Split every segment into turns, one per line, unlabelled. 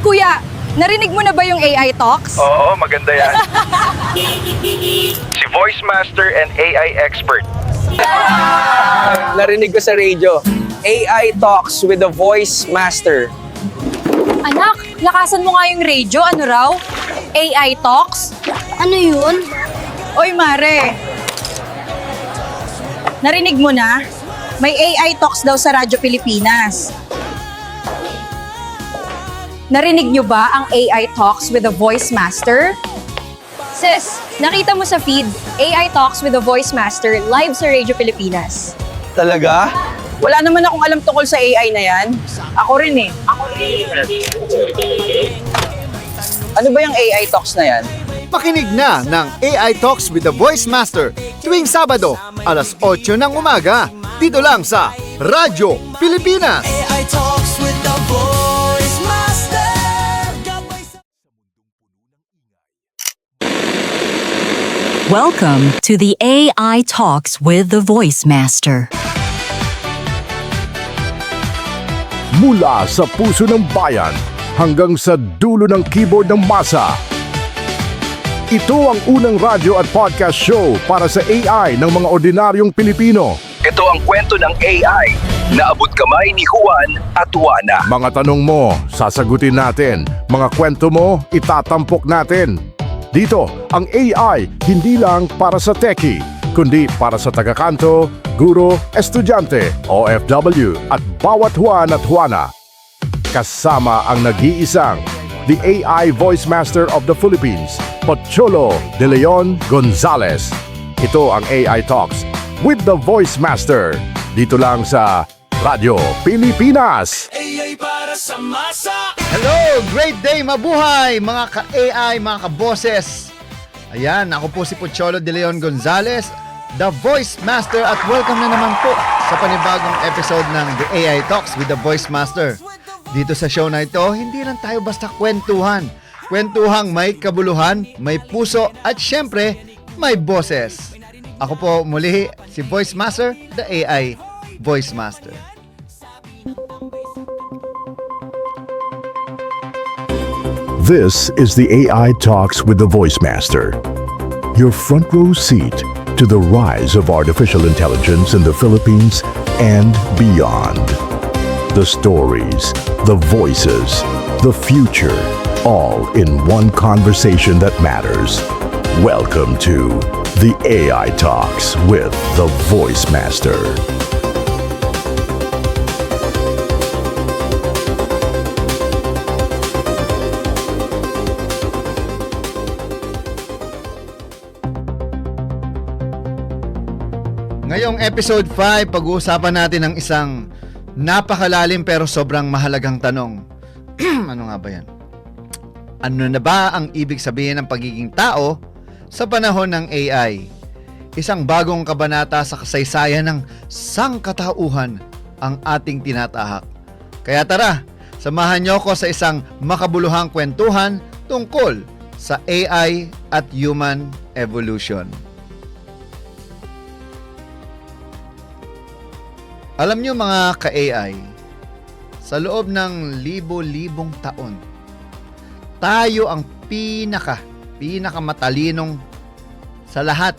Kuya, narinig mo na ba yung AI talks?
Oo, maganda yan. Si Voice Master and AI Expert.
Narinig ko sa radio, AI talks with the voice master.
Anak, lakasan mo nga yung radio. Ano raw? AI talks?
Ano yun?
Oy, Mare. Narinig mo na? May AI talks daw sa Radyo Pilipinas. Narinig nyo ba ang AI talks with the voice master? Sis, nakita mo sa feed, AI talks with the voice master live sa Radyo Pilipinas.
Talaga? Wala naman akong alam tungkol sa AI na yan.
Ako rin eh.
Ano ba yung AI talks na yan?
Makinig na ng AI Talks with the Voice Master tuwing Sabado, alas 8 ng umaga, dito lang sa Radyo Pilipinas.
AI Talks with the Voice Master.
Welcome to the AI Talks with the Voice Master.
Mula sa puso ng bayan hanggang sa dulo ng keyboard ng masa. Ito ang unang radyo at podcast show para sa AI ng mga ordinaryong Pilipino.
Ito ang kwento ng AI na abot kamay ni Juan at Juana.
Mga tanong mo, sasagutin natin. Mga kwento mo, itatampok natin. Dito, ang AI hindi lang para sa techie, kundi para sa tagakanto, guro, estudyante, OFW at bawat Juan at Juana. Kasama ang nag-iisang, the AI Voice Master of the Philippines, Pocholo De Leon Gonzales. Ito ang AI Talks with the Voice Master. Dito lang sa Radyo Pilipinas.
AI para sa masa.
Hello! Great day! Mabuhay! Mga ka-AI, mga ka-boses. Ayan, ako po si Pocholo De Leon Gonzales, the Voice Master, at welcome na naman po sa panibagong episode ng The AI Talks with the Voice Master. Dito sa show na ito, hindi lang tayo basta kwentuhan. Kwentuhang may kabuluhan, may puso, at syempre, may boses. Ako po muli, si Voice Master, the AI Voice Master.
This is the AI Talks with the Voice Master. Your front row seat to the rise of artificial intelligence in the Philippines and beyond. The stories, the voices, the future, all in one conversation that matters. Welcome to the AI Talks with the Voice Master.
Ngayong episode 5, pag-uusapan natin ang isang napakalalim pero sobrang mahalagang tanong. Ano nga ba yan? Ano na ba ang ibig sabihin ng pagiging tao sa panahon ng AI? Isang bagong kabanata sa kasaysayan ng sangkatauhan ang ating tinatahak. Kaya tara, samahan niyo ko sa isang makabuluhang kwentuhan tungkol sa AI at human evolution. Alam niyo mga ka-AI, sa loob ng libo-libong taon, tayo ang pinakamatalinong sa lahat,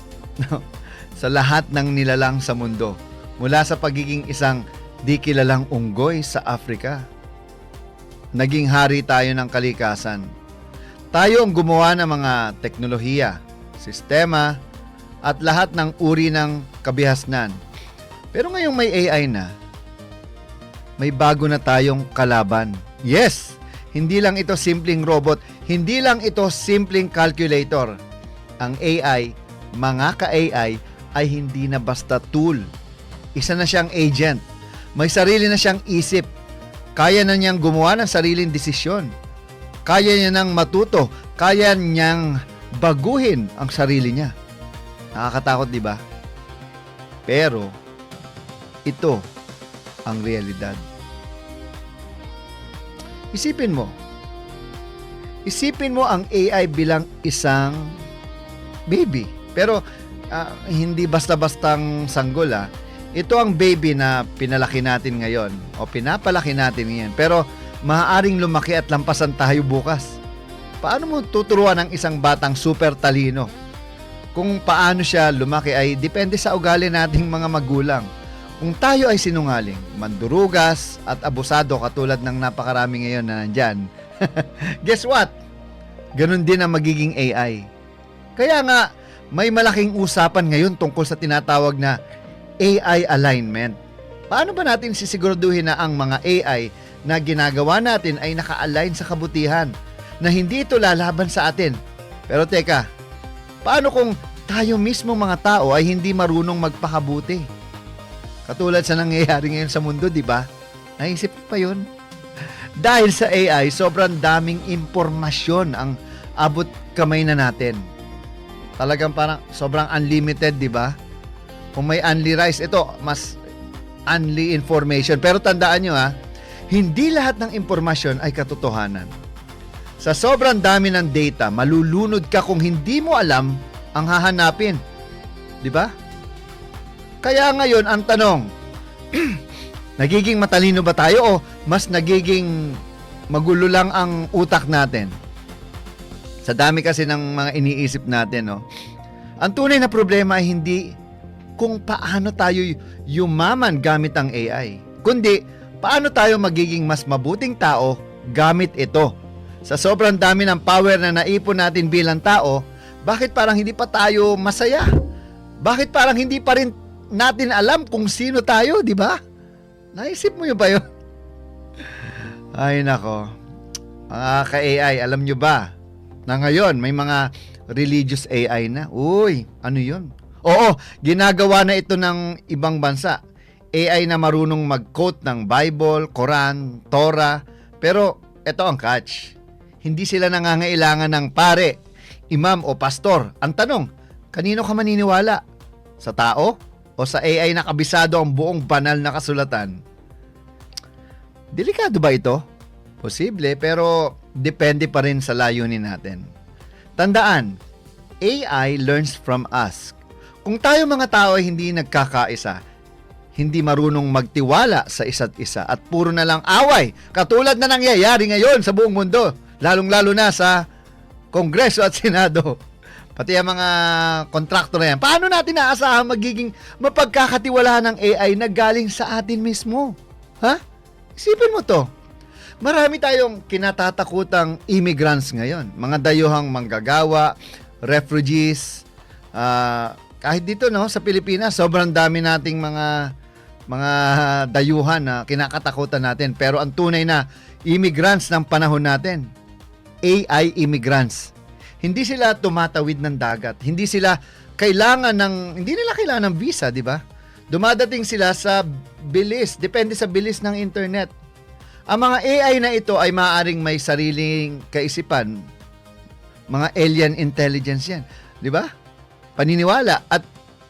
sa lahat ng nilalang sa mundo. Mula sa pagiging isang di kilalang unggoy sa Africa, naging hari tayo ng kalikasan. Tayo ang gumawa ng mga teknolohiya, sistema, at lahat ng uri ng kabihasnan. Pero ngayong may AI na, may bago na tayong kalaban. Yes! Hindi lang ito simpleng robot, hindi lang ito simpleng calculator. Ang AI, mga ka-AI, ay hindi na basta tool. Isa na siyang agent. May sarili na siyang isip. Kaya na niyang gumawa ng sariling desisyon. Kaya niya nang matuto. Kaya niyang baguhin ang sarili niya. Nakakatakot, di ba? Pero, ito ang realidad. Isipin mo ang AI bilang isang baby. Pero hindi basta-bastang sanggol. Ito ang baby na pinalaki natin ngayon o pinapalaki natin ngayon. Pero maaaring lumaki at lampasan tayo bukas. Paano mo tuturuan ng isang batang super talino? Kung paano siya lumaki ay depende sa ugali nating mga magulang. Kung tayo ay sinungaling, mandurugas at abusado katulad ng napakarami ngayon na nandyan, guess what? Ganon din ang magiging AI. Kaya nga, may malaking usapan ngayon tungkol sa tinatawag na AI alignment. Paano ba natin sisiguraduhin na ang mga AI na ginagawa natin ay naka-align sa kabutihan, na hindi ito lalaban sa atin? Pero teka, paano kung tayo mismo mga tao ay hindi marunong magpakabuti? Katulad sa nangyayari ngayon sa mundo, di ba? Naisip pa yun? Dahil sa AI, sobrang daming impormasyon ang abot kamay na natin. Talagang parang sobrang unlimited, di ba? Kung may only rice, ito, mas only information. Pero tandaan nyo hindi lahat ng impormasyon ay katotohanan. Sa sobrang dami ng data, malulunod ka kung hindi mo alam ang hahanapin. Di ba? Kaya ngayon, ang tanong, nagiging matalino ba tayo o mas nagiging magulo lang ang utak natin? Sa dami kasi ng mga iniisip natin, no? Ang tunay na problema ay hindi kung paano tayo yumaman gamit ang AI, kundi paano tayo magiging mas mabuting tao gamit ito. Sa sobrang dami ng power na naipon natin bilang tao, bakit parang hindi pa tayo masaya? Bakit parang hindi pa rin natin alam kung sino tayo, di ba? Naisip mo yun ba yun? Ay nako. Mga ka-AI, alam nyo ba na ngayon may mga religious AI na? Uy, ano yun? Oo, ginagawa na ito ng ibang bansa. AI na marunong mag-quote ng Bible, Quran, Torah. Pero ito ang catch. Hindi sila nangangailangan ng pare, imam o pastor. Ang tanong, kanino ka maniniwala? Sa tao o sa AI na kabisado ang buong banal na kasulatan? Delikado ba ito? Posible, pero depende pa rin sa layunin natin. Tandaan, AI learns from us. Kung tayo mga tao ay hindi nagkakaisa, hindi marunong magtiwala sa isa't isa at puro na lang away, katulad na nangyayari ngayon sa buong mundo, lalong-lalo na sa Kongreso at Senado, pati ang mga kontrakto na yan, paano natin naasahan magiging mapagkakatiwalaan ng AI na galing sa atin mismo? Ha? Isipin mo to. Marami tayong kinatatakutang immigrants ngayon. Mga dayuhang manggagawa, refugees. Kahit dito no, sa Pilipinas, sobrang dami nating mga dayuhan na kinakatakutan natin. Pero ang tunay na immigrants ng panahon natin, AI immigrants. Hindi sila tumatawid ng dagat. Hindi nila kailangan ng visa, di ba? Dumadating sila sa bilis, depende sa bilis ng internet. Ang mga AI na ito ay maaaring may sariling kaisipan. Mga alien intelligence yan. Di ba? Paniniwala at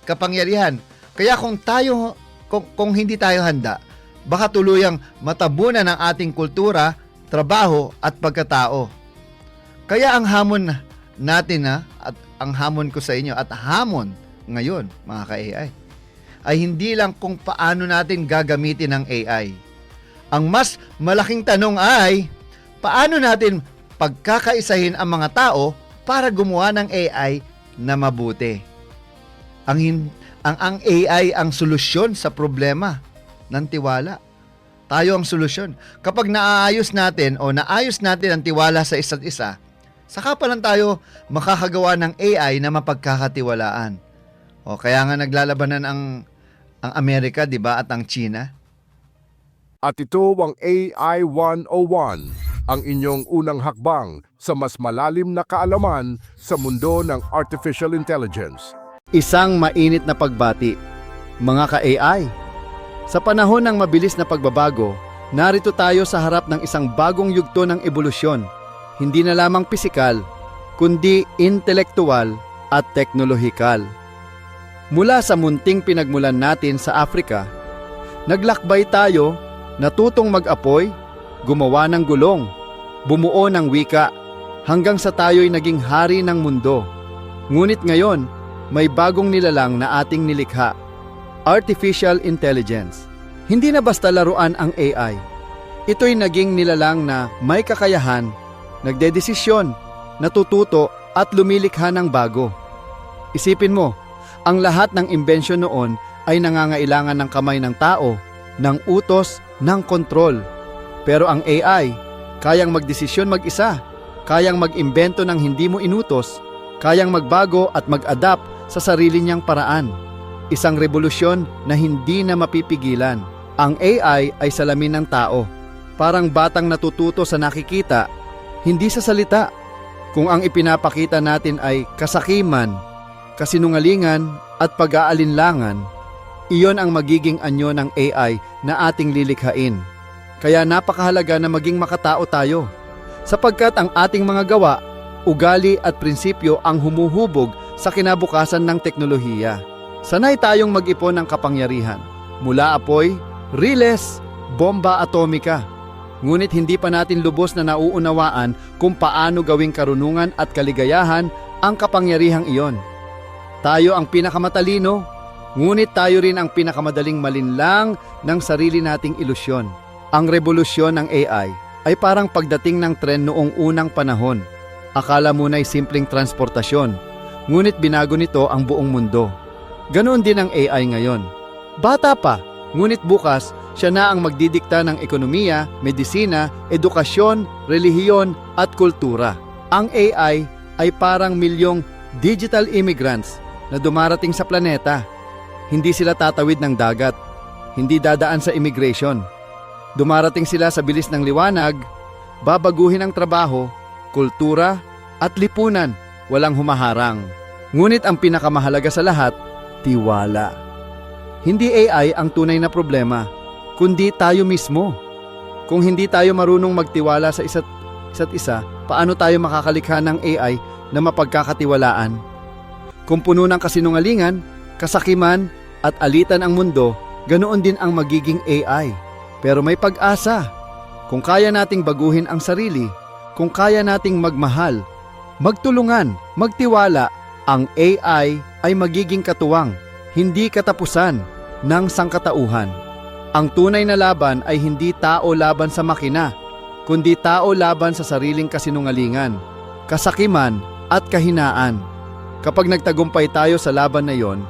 kapangyarihan. Kaya kung hindi tayo handa, baka tuluyang matabunan ang ating kultura, trabaho at pagkatao. Kaya ang hamon natin at ang hamon ko sa inyo at hamon ngayon mga ka-AI ay hindi lang kung paano natin gagamitin ang AI. Ang mas malaking tanong ay, paano natin pagkakaisahin ang mga tao para gumawa ng AI na mabuti? Ang AI ang solusyon sa problema ng tiwala. Tayo ang solusyon. Kapag naayos natin ang tiwala sa isa't isa, saka pa lang tayo makakagawa ng AI na mapagkakatiwalaan. O kaya nga naglalabanan ang Amerika, 'di ba, at ang China.
At ito ang AI 101, ang inyong unang hakbang sa mas malalim na kaalaman sa mundo ng Artificial Intelligence.
Isang mainit na pagbati, mga ka-AI. Sa panahon ng mabilis na pagbabago, narito tayo sa harap ng isang bagong yugto ng ebolusyon. Hindi na lamang pisikal, kundi intelektual at teknolohikal. Mula sa munting pinagmulan natin sa Afrika, naglakbay tayo, natutong mag-apoy, gumawa ng gulong, bumuo ng wika, hanggang sa tayo'y naging hari ng mundo. Ngunit ngayon, may bagong nilalang na ating nilikha, Artificial Intelligence. Hindi na basta laruan ang AI. Ito'y naging nilalang na may kakayahan, nagdedesisyon, natututo at lumilikha ng bago. Isipin mo, ang lahat ng imbensyon noon ay nangangailangan ng kamay ng tao, ng utos, ng kontrol. Pero ang AI, kayang magdesisyon mag-isa, kayang mag-imbento ng hindi mo inutos, kayang magbago at mag-adapt sa sarili niyang paraan. Isang revolusyon na hindi na mapipigilan. Ang AI ay salamin ng tao. Parang batang natututo sa nakikita, hindi sa salita. Kung ang ipinapakita natin ay kasakiman, kasinungalingan at pag-aalinlangan, iyon ang magiging anyo ng AI na ating lilikhain. Kaya napakahalaga na maging makatao tayo, sapagkat ang ating mga gawa, ugali at prinsipyo ang humuhubog sa kinabukasan ng teknolohiya. Sanay tayong mag-ipon ng kapangyarihan, mula apoy, riles, bomba atomika. Ngunit hindi pa natin lubos na nauunawaan kung paano gawing karunungan at kaligayahan ang kapangyarihang iyon. Tayo ang pinakamatalino, ngunit tayo rin ang pinakamadaling malinlang ng sarili nating ilusyon. Ang revolusyon ng AI ay parang pagdating ng tren noong unang panahon. Akala mo na'y simpleng transportasyon, ngunit binago nito ang buong mundo. Ganoon din ang AI ngayon. Bata pa, ngunit bukas, siya na ang magdidikta ng ekonomiya, medisina, edukasyon, relihiyon at kultura. Ang AI ay parang milyong digital immigrants na dumarating sa planeta. Hindi sila tatawid ng dagat, hindi dadaan sa immigration. Dumarating sila sa bilis ng liwanag, babaguhin ang trabaho, kultura at lipunan, walang humaharang. Ngunit ang pinakamahalaga sa lahat, tiwala. Hindi AI ang tunay na problema, kundi tayo mismo. Kung hindi tayo marunong magtiwala sa isa't isa, paano tayo makakalikha ng AI na mapagkakatiwalaan? Kung puno ng kasinungalingan, kasakiman at alitan ang mundo, ganoon din ang magiging AI. Pero may pag-asa. Kung kaya nating baguhin ang sarili, kung kaya nating magmahal, magtulungan, magtiwala, ang AI ay magiging katuwang, hindi katapusan ng sangkatauhan. Ang tunay na laban ay hindi tao laban sa makina, kundi tao laban sa sariling kasinungalingan, kasakiman at kahinaan. Kapag nagtagumpay tayo sa laban na yon,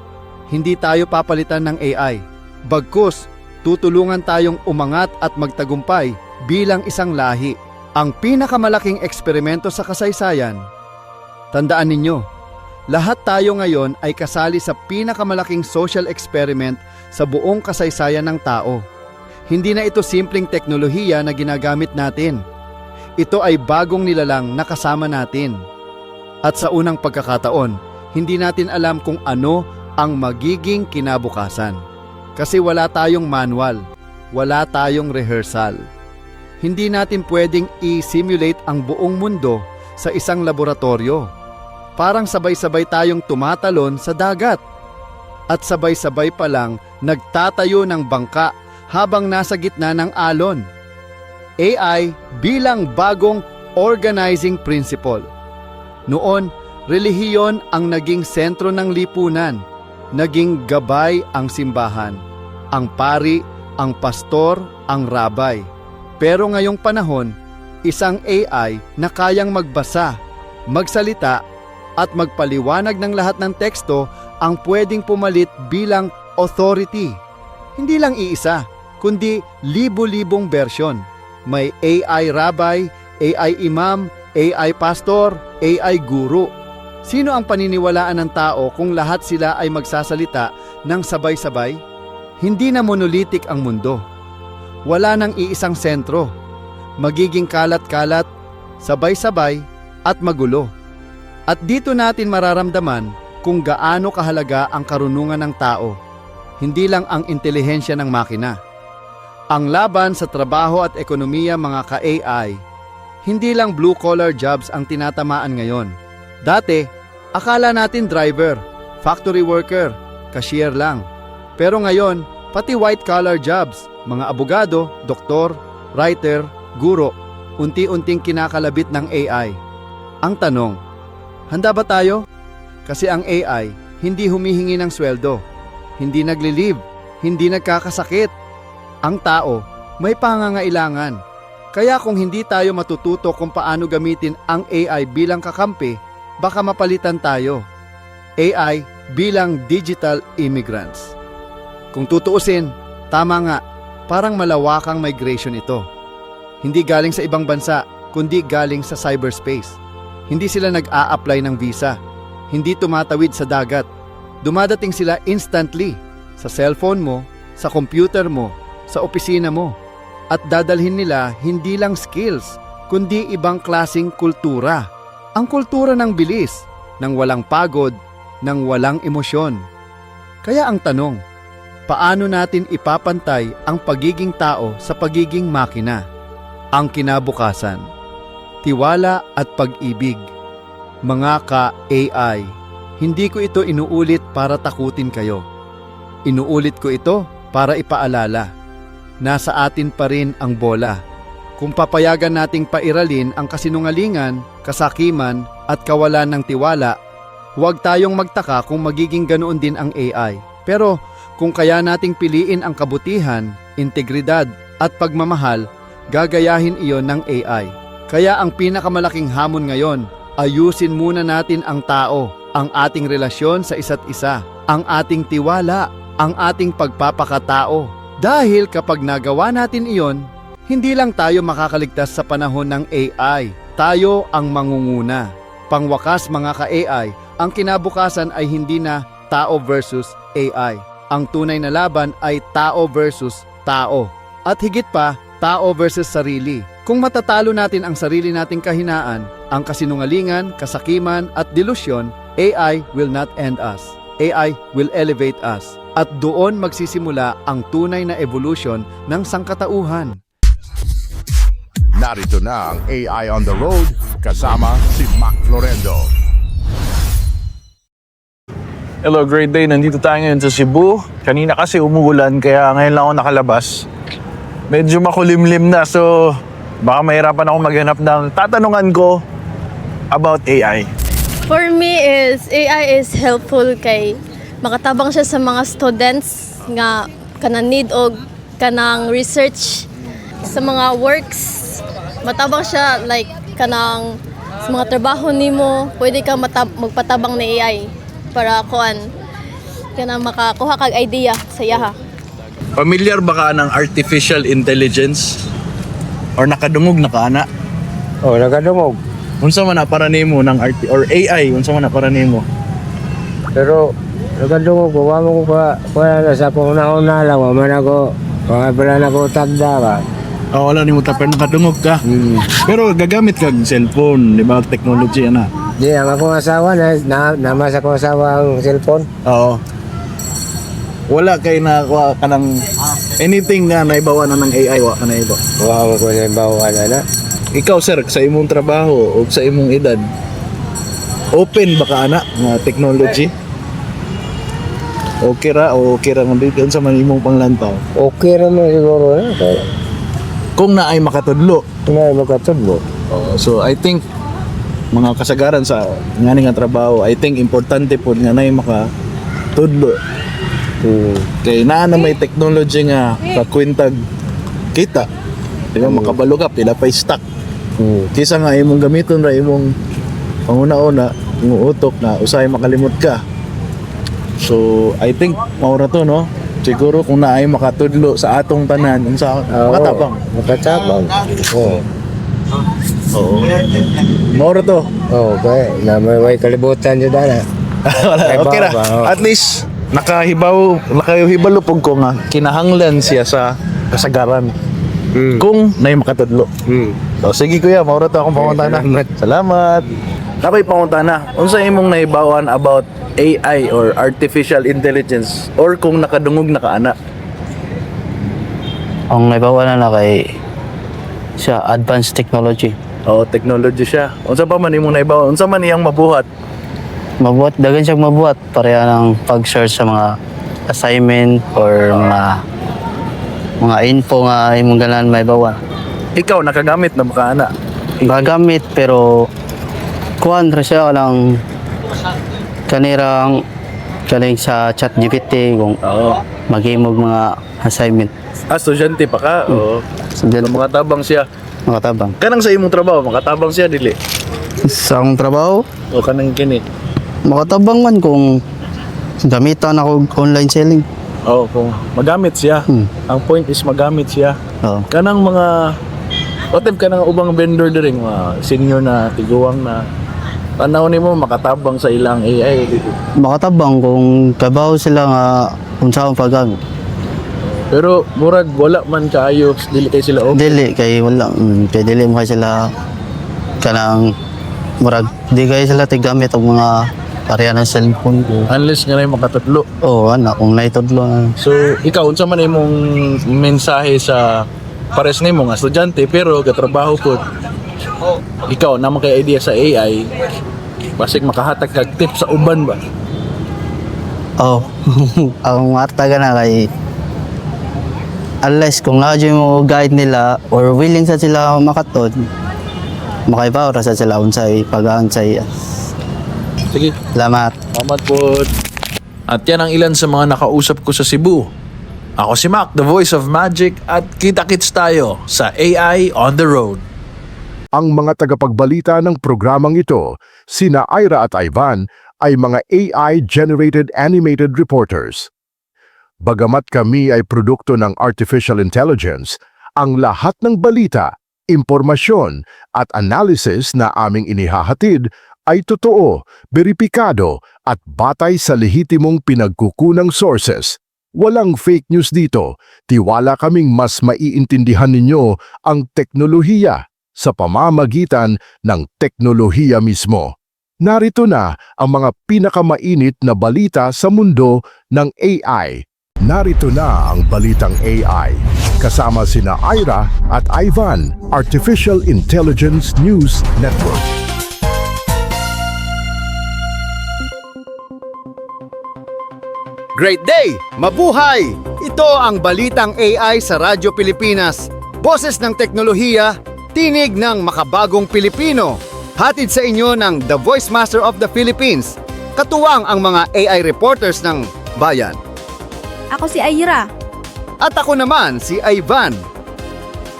hindi tayo papalitan ng AI. Bagkus, tutulungan tayong umangat at magtagumpay bilang isang lahi. Ang pinakamalaking eksperimento sa kasaysayan. Tandaan ninyo, lahat tayo ngayon ay kasali sa pinakamalaking social experiment sa buong kasaysayan ng tao. Hindi na ito simpleng teknolohiya na ginagamit natin. Ito ay bagong nilalang na kasama natin. At sa unang pagkakataon, hindi natin alam kung ano ang magiging kinabukasan. Kasi wala tayong manual, wala tayong rehearsal. Hindi natin pwedeng i-simulate ang buong mundo sa isang laboratorio. Parang sabay-sabay tayong tumatalon sa dagat. At sabay-sabay pa lang nagtatayo ng bangka habang nasa gitna ng alon. AI bilang bagong organizing principle. Noon, relihiyon ang naging sentro ng lipunan. Naging gabay ang simbahan. Ang pari, ang pastor, ang rabay. Pero ngayong panahon, isang AI na kayang magbasa, magsalita, at magpaliwanag ng lahat ng teksto ang pwedeng pumalit bilang authority. Hindi lang iisa, kundi libo-libong bersyon. May AI rabbi, AI imam, AI pastor, AI guru. Sino ang paniniwalaan ng tao kung lahat sila ay magsasalita ng sabay-sabay? Hindi na monolithic ang mundo. Wala nang iisang sentro. Magiging kalat-kalat, sabay-sabay at magulo. At dito natin mararamdaman kung gaano kahalaga ang karunungan ng tao, hindi lang ang intelihensya ng makina. Ang laban sa trabaho at ekonomiya mga ka-AI, hindi lang blue-collar jobs ang tinatamaan ngayon. Dati, akala natin driver, factory worker, cashier lang. Pero ngayon, pati white-collar jobs, mga abogado, doktor, writer, guro, unti-unting kinakalabit ng AI. Ang tanong, handa ba tayo? Kasi ang AI hindi humihingi ng sweldo, hindi nagli-leave, hindi nagkakasakit. Ang tao may pangangailangan. Kaya kung hindi tayo matututo kung paano gamitin ang AI bilang kakampi, baka mapalitan tayo. AI bilang digital immigrants. Kung tutuusin, tama nga, parang malawakang migration ito. Hindi galing sa ibang bansa, kundi galing sa cyberspace. Hindi sila nag-a-apply ng visa. Hindi tumatawid sa dagat. Dumadating sila instantly sa cellphone mo, sa computer mo, sa opisina mo. At dadalhin nila hindi lang skills, kundi ibang klasing kultura. Ang kultura ng bilis, ng walang pagod, ng walang emosyon. Kaya ang tanong, paano natin ipapantay ang pagiging tao sa pagiging makina? Ang kinabukasan, tiwala at pag-ibig. Mga ka-AI, hindi ko ito inuulit para takutin kayo. Inuulit ko ito para ipaalala. Nasa atin pa rin ang bola. Kung papayagan nating pairalin ang kasinungalingan, kasakiman at kawalan ng tiwala, huwag tayong magtaka kung magiging ganoon din ang AI. Pero kung kaya nating piliin ang kabutihan, integridad at pagmamahal, gagayahin iyon ng AI. Kaya ang pinakamalaking hamon ngayon, ayusin muna natin ang tao, ang ating relasyon sa isa't isa, ang ating tiwala, ang ating pagpapakatao. Dahil kapag nagawa natin iyon, hindi lang tayo makakaligtas sa panahon ng AI, tayo ang mangunguna. Pangwakas mga ka-AI, ang kinabukasan ay hindi na tao versus AI. Ang tunay na laban ay tao versus tao. At higit pa, tao versus sarili. Kung matatalo natin ang sarili nating kahinaan, ang kasinungalingan, kasakiman at delusyon, AI will not end us. AI will elevate us. At doon magsisimula ang tunay na evolution ng sangkatauhan.
Narito na ang AI on the road kasama si Mac Florendo.
Hello, great day. Nandito tayo ngayon sa Cebu. Kanina kasi umuulan kaya ngayon lang ako nakalabas. Medyo makulimlim na so baka mahirapan ako maghanap ng tatanungan ko about AI.
For me is AI is helpful kay makatabang siya sa mga students nga kanang need og kanang research sa mga works. Matabang siya like kanang sa mga trabaho nimo, pwede ka magpatabang ni AI para kuan kanang makakuha kag idea sa iyaha.
Familiar ba ka ng artificial intelligence? Or nakadungog na ka ana?
Oh, nakadungog.
Unsa man na para nimo ng or AI, unsa man na para nimo?
Pero nakadungog ko, wamo ko pa sa pangunahon na lang, waman ako, pala na ko tagda ba.
Oh, wala nimo tapos nakadungog ka. Pero gagamit kag cellphone, di ba, technology ana?
Di, ang akong asawa na namas akong asawa ang cellphone.
Oo. Wala kay na kanang anything na naibawa na ng AI wa ka na iba.
Wamo ko na bawa na.
Ikaw sir, sa imong trabaho o sa imong edad, open ba ka ana nga technology? Okay ra o okay ra man dito sa man imong panglantaw?
Okay ra mo siguro na.
Kung naay makatudlo.
Kung naay makatudlo.
So I think mga kasagaran sa ngani nga trabaho, I think importante pod nga naay makatudlo. Kay naa na may technology nga kakwintag kita. Di ba makabalugap pila pa stock. Kisa nga imong gamiton ra imong panguna-una, imong utok na usahay makalimot ka. So, I think maura to, no? Siguro kung naay makatudlo sa atong tanan, sa makatabang.
Makatabang. Oo.
Oo. Maura to.
Oo, kaya na may kalibutan dyan na.
Okay ra. At least, nakahibalo pog ko nga, kinahanglan siya sa kasagaran. Kung naay makatudlo. So, sige kuya, maura to akong pangutana. Salamat. Ako'y pangutana. Unsa imong naibawan about AI or artificial intelligence or kung nakadungog na ka ana?
Ang naibawa na kay siya advanced technology.
Oo, technology siya. Unsa pa man imong naibawa? Unsa man iyang mabuhat?
Mabuhat, dagan siya mabuhat pareha ng pag-search sa mga assignment or mga info nga imong ganan maibawa.
Ikaw nakagamit na baka ana?
Magamit pero kuhan ra siya lang kanirang kaling sa ChatGPT kung maghimog mga assignment.
Estudyante pa ka? Oo. Makatabang siya.
Makatabang.
Kanang sa imong trabaho, makatabang siya dili.
Sa akong trabaho,
O kanang kini.
makatabang man kung gamitan ako online selling.
Oh, kung magamit siya. Ang point is magamit siya.
Oo.
Kanang mga what if kanang ubang vendor diri mga senior na tiguang na tanaw nimo makatabang sa ilang AI.
Makatabang kung trabaho sila nga kung saan paggamit.
Pero murag wala man kaayo dili kay sila okay.
Dili kay wala kay dili mo kay sila kanang murag di kay sila tigamit og mga pareha ng cellphone ko.
Unless nga na makatudlo.
Oo, anak kung naitudlo na.
So ikaw unsa man imong mensahe sa pares nimo nga estudyante pero katrabaho po. Ikaw na kay idea sa AI basig makahatag kag tips sa uban ba?
Oh, ang marta na kay unless kung nadyo mo guide nila or willing sa sila makatod, makaibaw ra sa sila unsay pag-aansay.
Sige.
Salamat.
Salamat po. At yan ang ilan sa mga nakausap ko sa Cebu. Ako si Mac, the voice of magic, at kita-kits tayo sa AI on the road.
Ang mga tagapagbalita ng programang ito, sina Ira at Ivan, ay mga AI-generated animated reporters. Bagamat kami ay produkto ng artificial intelligence, ang lahat ng balita, impormasyon at analysis na aming inihahatid ay totoo, beripikado at batay sa lehitimong pinagkukunang sources. Walang fake news dito. Tiwala kaming mas maiintindihan ninyo ang teknolohiya sa pamamagitan ng teknolohiya mismo. Narito na ang mga pinakamainit na balita sa mundo ng AI. Narito na ang Balitang AI. Kasama sina Ira at Ivan, Artificial Intelligence News Network.
Great day! Mabuhay! Ito ang Balitang AI sa Radyo Pilipinas. Boses ng teknolohiya, tinig ng makabagong Pilipino. Hatid sa inyo ng The Voice Master of the Philippines. Katuwang ang mga AI reporters ng bayan.
Ako si Aira.
At ako naman si Ivan.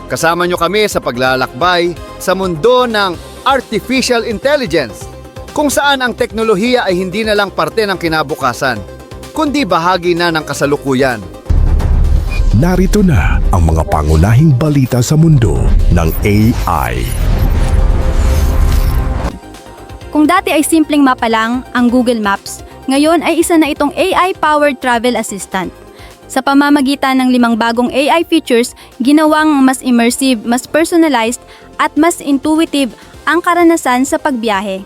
Kasama nyo kami sa paglalakbay sa mundo ng Artificial Intelligence, kung saan ang teknolohiya ay hindi na lang parte ng kinabukasan, kundi bahagi na ng kasalukuyan.
Narito na ang mga pangunahing balita sa mundo ng AI.
Kung dati ay simpleng mapa lang ang Google Maps, ngayon ay isa na itong AI-powered travel assistant. Sa pamamagitan ng 5 bagong AI features, ginawang mas immersive, mas personalized, at mas intuitive ang karanasan sa pagbiyahe.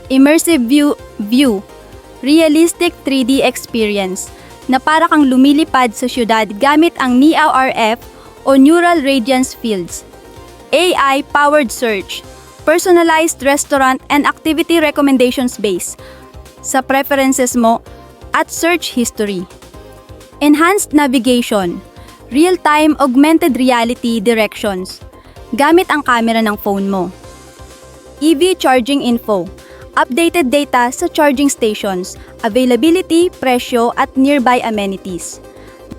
Immersive View Realistic 3D experience na para kang lumilipad sa syudad gamit ang NIA-RF o Neural Radiance Fields. AI-powered search, personalized restaurant and activity recommendations base sa preferences mo at search history. Enhanced navigation, real-time augmented reality directions gamit ang camera ng phone mo. EV charging info, updated data sa charging stations, availability, presyo at nearby amenities.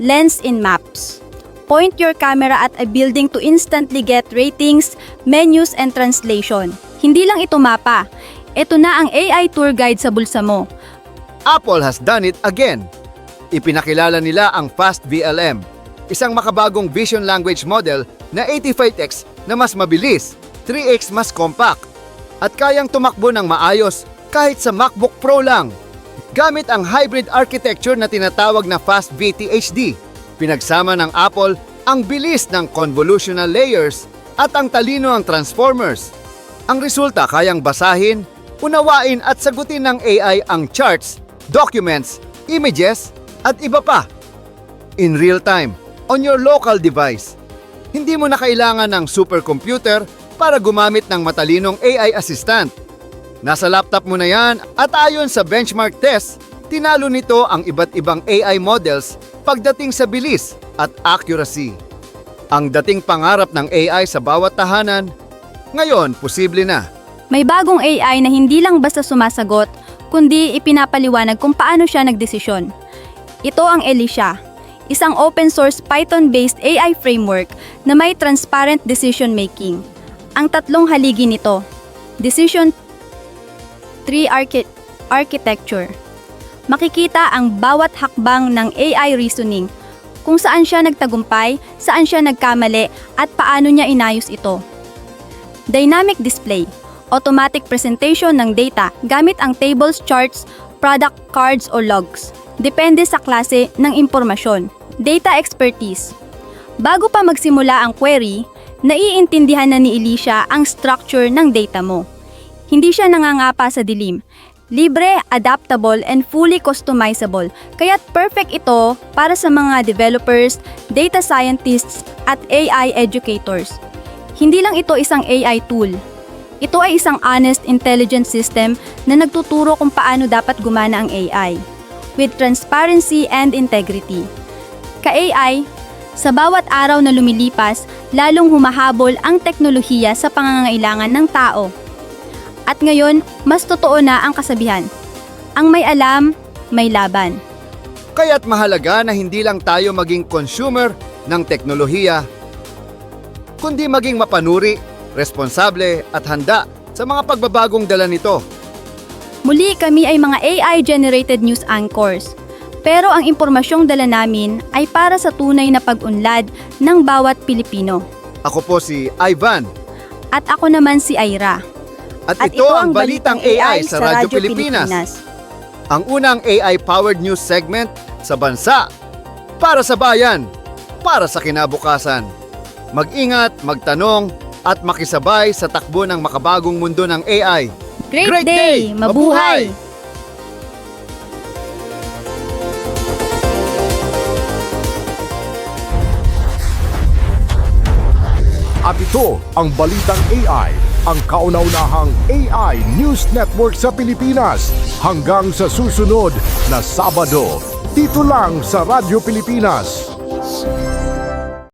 Lens in maps. Point your camera at a building to instantly get ratings, menus and translation. Hindi lang ito mapa. Ito na ang AI tour guide sa bulsa mo.
Apple has done it again. Ipinakilala nila ang Fast VLM, isang makabagong vision language model na 85x na mas mabilis, 3x mas compact, at kayang tumakbo ng maayos kahit sa MacBook Pro lang. Gamit ang hybrid architecture na tinatawag na Fast VT-HD, pinagsama ng Apple ang bilis ng convolutional layers at ang talino ng transformers. Ang resulta kayang basahin, unawain at sagutin ng AI ang charts, documents, images, at iba pa. In real time, on your local device. Hindi mo na kailangan ng supercomputer para gumamit ng matalinong AI assistant. Nasa laptop mo na yan at ayon sa benchmark test, tinalo nito ang iba't ibang AI models pagdating sa bilis at accuracy. Ang dating pangarap ng AI sa bawat tahanan, ngayon posible na.
May bagong AI na hindi lang basta sumasagot, kundi ipinapaliwanag kung paano siya nagdesisyon. Ito ang Elisha,
isang open-source Python-based AI framework na may transparent decision-making. Ang tatlong haligi nito, Decision Tree Architecture. Makikita ang bawat hakbang ng AI reasoning, kung saan siya nagtagumpay, saan siya nagkamali, at paano niya inayos ito. Dynamic display, automatic presentation ng data gamit ang tables, charts, product cards o logs. Depende sa klase ng impormasyon. Data expertise. Bago pa magsimula ang query, naiintindihan na ni Alicia ang structure ng data mo. Hindi siya nangangapa sa dilim. Libre, adaptable, and fully customizable. Kaya't perfect ito para sa mga developers, data scientists, at AI educators. Hindi lang ito isang AI tool. Ito ay isang honest, intelligent system na nagtuturo kung paano dapat gumana ang AI, with transparency and integrity. Ka-AI, sa bawat araw na lumilipas, lalong humahabol ang teknolohiya sa pangangailangan ng tao. At ngayon, mas totoo na ang kasabihan. Ang may alam, may laban.
Kaya't mahalaga na hindi lang tayo maging consumer ng teknolohiya, kundi maging mapanuri, responsable at handa sa mga pagbabagong dala nito.
Muli kami ay mga AI-generated news anchors. Pero ang impormasyong dala namin ay para sa tunay na pag-unlad ng bawat Pilipino.
Ako po si Ivan.
At ako naman si Ira.
At ito ang Balitang AI sa Radyo Pilipinas. Ang unang AI-powered news segment sa bansa. Para sa bayan. Para sa kinabukasan. Mag-ingat, magtanong, at makisabay sa takbo ng makabagong mundo ng AI.
Great day! Mabuhay!
At ito ang Balitang AI, ang kauna-unahang AI News Network sa Pilipinas. Hanggang sa susunod na Sabado, dito lang sa Radyo Pilipinas.